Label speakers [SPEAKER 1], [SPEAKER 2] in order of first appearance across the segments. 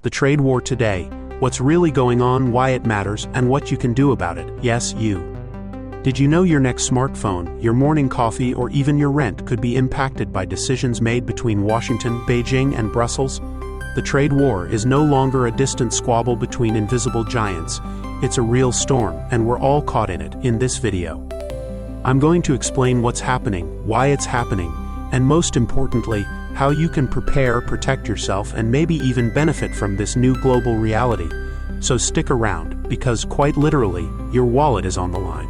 [SPEAKER 1] The trade war today, what's really going on, why it matters, and what you can do about it. Yes, you. Did you know your next smartphone, your morning coffee, or even your rent could be impacted by decisions made between Washington, Beijing, and Brussels? The trade war is no longer a distant squabble between invisible giants. It's a real storm, and we're all caught in it in this video. I'm going to explain what's happening, why it's happening, and most importantly, how you can prepare, protect yourself, and maybe even benefit from this new global reality. So stick around, because quite literally, your wallet is on the line.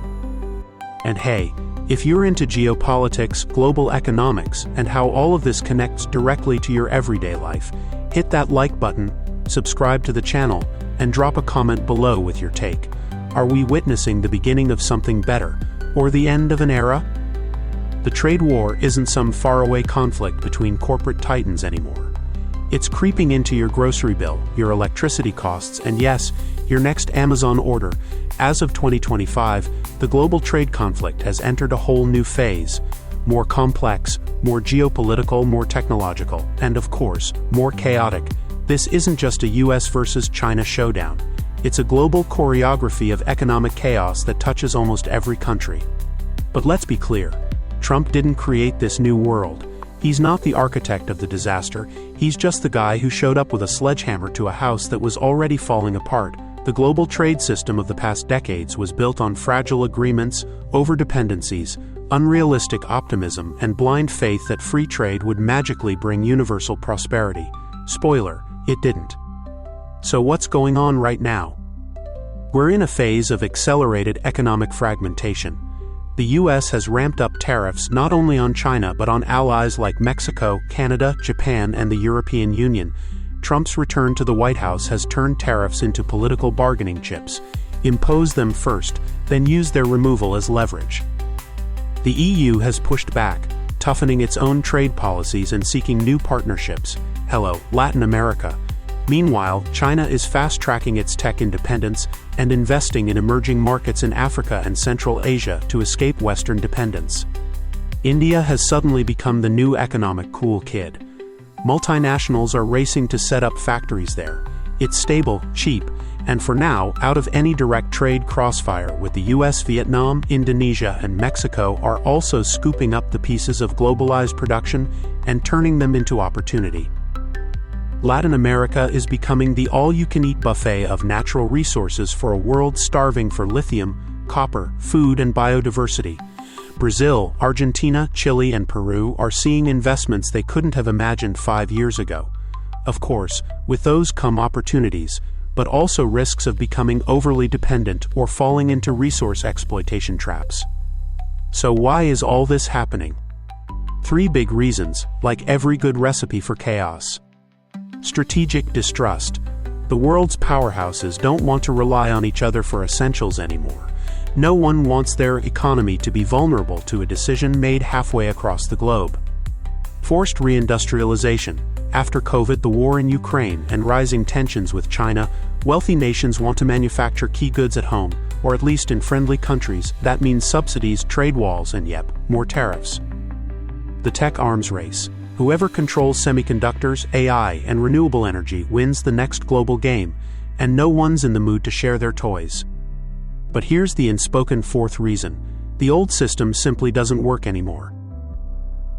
[SPEAKER 1] And hey, if you're into geopolitics, global economics, and how all of this connects directly to your everyday life, hit that like button, subscribe to the channel, and drop a comment below with your take. Are we witnessing the beginning of something better, or the end of an era? The trade war isn't some faraway conflict between corporate titans anymore. It's creeping into your grocery bill, your electricity costs, and yes, your next Amazon order. As of 2025, the global trade conflict has entered a whole new phase. More complex, more geopolitical, more technological, and of course, more chaotic. This isn't just a US versus China showdown. It's a global choreography of economic chaos that touches almost every country. But let's be clear. Trump didn't create this new world. He's not the architect of the disaster, he's just the guy who showed up with a sledgehammer to a house that was already falling apart. The global trade system of the past decades was built on fragile agreements, overdependencies, unrealistic optimism, and blind faith that free trade would magically bring universal prosperity. Spoiler, it didn't. So what's going on right now? We're in a phase of accelerated economic fragmentation. The US has ramped up tariffs not only on China but on allies like Mexico, Canada, Japan, and the European Union. Trump's return to the White House has turned tariffs into political bargaining chips. Impose them first, then use their removal as leverage. The EU has pushed back, toughening its own trade policies and seeking new partnerships. Hello, Latin America. Meanwhile, China is fast-tracking its tech independence and investing in emerging markets in Africa and Central Asia to escape Western dependence. India has suddenly become the new economic cool kid. Multinationals are racing to set up factories there. It's stable, cheap, and for now, out of any direct trade crossfire with the US. Vietnam, Indonesia, and Mexico are also scooping up the pieces of globalized production and turning them into opportunity. Latin America is becoming the all-you-can-eat buffet of natural resources for a world starving for lithium, copper, food, and biodiversity. Brazil, Argentina, Chile, and Peru are seeing investments they couldn't have imagined 5 years ago. Of course, with those come opportunities, but also risks of becoming overly dependent or falling into resource exploitation traps. So why is all this happening? 3 big reasons, like every good recipe for chaos. Strategic distrust. The world's powerhouses don't want to rely on each other for essentials anymore. No one wants their economy to be vulnerable to a decision made halfway across the globe. Forced reindustrialization. After COVID, the war in Ukraine, and rising tensions with China, wealthy nations want to manufacture key goods at home, or at least in friendly countries. That means subsidies, trade walls, and yep, more tariffs. The tech arms race. Whoever controls semiconductors, AI, and renewable energy wins the next global game, and no one's in the mood to share their toys. But here's the unspoken 4th reason. The old system simply doesn't work anymore.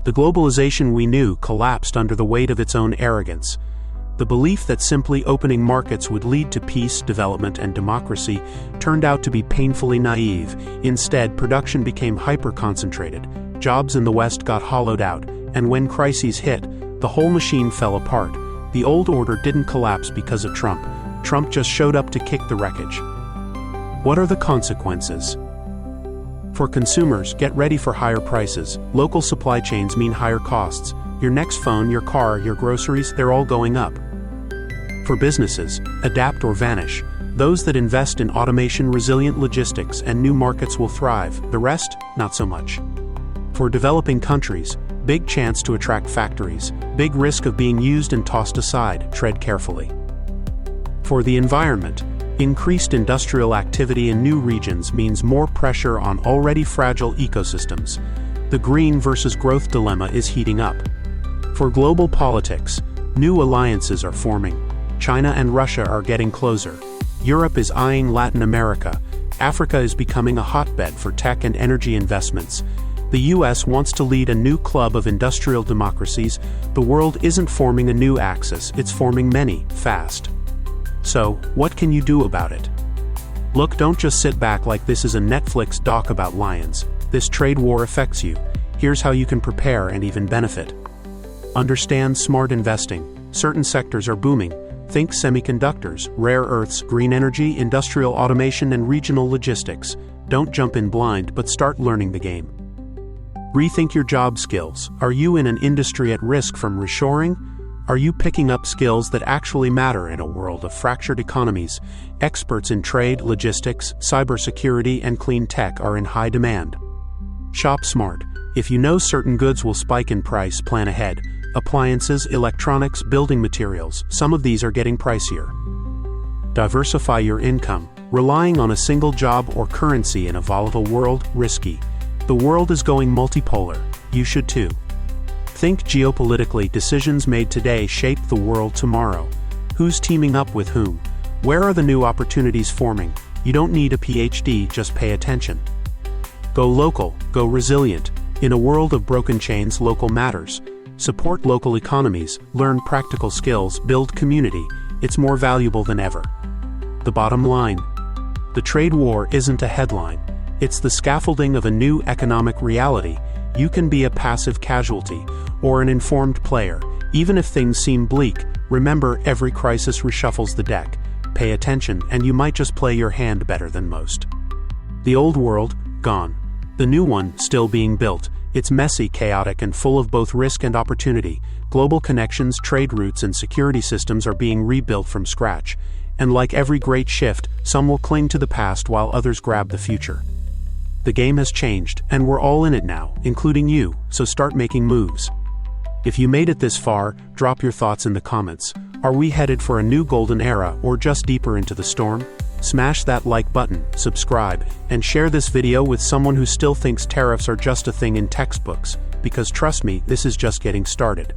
[SPEAKER 1] The globalization we knew collapsed under the weight of its own arrogance. The belief that simply opening markets would lead to peace, development, and democracy turned out to be painfully naive. Instead, production became hyper-concentrated. Jobs in the West got hollowed out, and when crises hit, the whole machine fell apart. The old order didn't collapse because of Trump. Trump just showed up to kick the wreckage. What are the consequences? For consumers, get ready for higher prices. Local supply chains mean higher costs. Your next phone, your car, your groceries, they're all going up. For businesses, adapt or vanish. Those that invest in automation, resilient logistics, and new markets will thrive. The rest, not so much. For developing countries, big chance to attract factories, big risk of being used and tossed aside. Tread carefully. For the environment, increased industrial activity in new regions means more pressure on already fragile ecosystems. The green versus growth dilemma is heating up. For global politics, new alliances are forming. China and Russia are getting closer. Europe is eyeing Latin America. Africa is becoming a hotbed for tech and energy investments. The US wants to lead a new club of industrial democracies. The world isn't forming a new axis, it's forming many, fast. So, what can you do about it? Look, don't just sit back like this is a Netflix doc about lions. This trade war affects you. Here's how you can prepare and even benefit. Understand smart investing. Certain sectors are booming. Think semiconductors, rare earths, green energy, industrial automation, and regional logistics. Don't jump in blind, but start learning the game. Rethink your job skills. Are you in an industry at risk from reshoring? Are you picking up skills that actually matter in a world of fractured economies? Experts in trade, logistics, cybersecurity, and clean tech are in high demand. Shop smart. If you know certain goods will spike in price, plan ahead. Appliances, electronics, building materials, some of these are getting pricier. Diversify your income. Relying on a single job or currency in a volatile world, risky. The world is going multipolar. You should too. Think geopolitically. Decisions made today shape the world tomorrow. Who's teaming up with whom? Where are the new opportunities forming? You don't need a PhD, just pay attention. Go local, go resilient. In a world of broken chains, local matters. Support local economies, learn practical skills, build community. It's more valuable than ever. The bottom line. The trade war isn't a headline. It's the scaffolding of a new economic reality. You can be a passive casualty or an informed player. Even if things seem bleak, remember, every crisis reshuffles the deck. Pay attention and you might just play your hand better than most. The old world, gone. The new one, still being built. It's messy, chaotic, and full of both risk and opportunity. Global connections, trade routes, and security systems are being rebuilt from scratch. And like every great shift, some will cling to the past while others grab the future. The game has changed, and we're all in it now, including you, so start making moves. If you made it this far, drop your thoughts in the comments. Are we headed for a new golden era or just deeper into the storm? Smash that like button, subscribe, and share this video with someone who still thinks tariffs are just a thing in textbooks, because trust me, this is just getting started.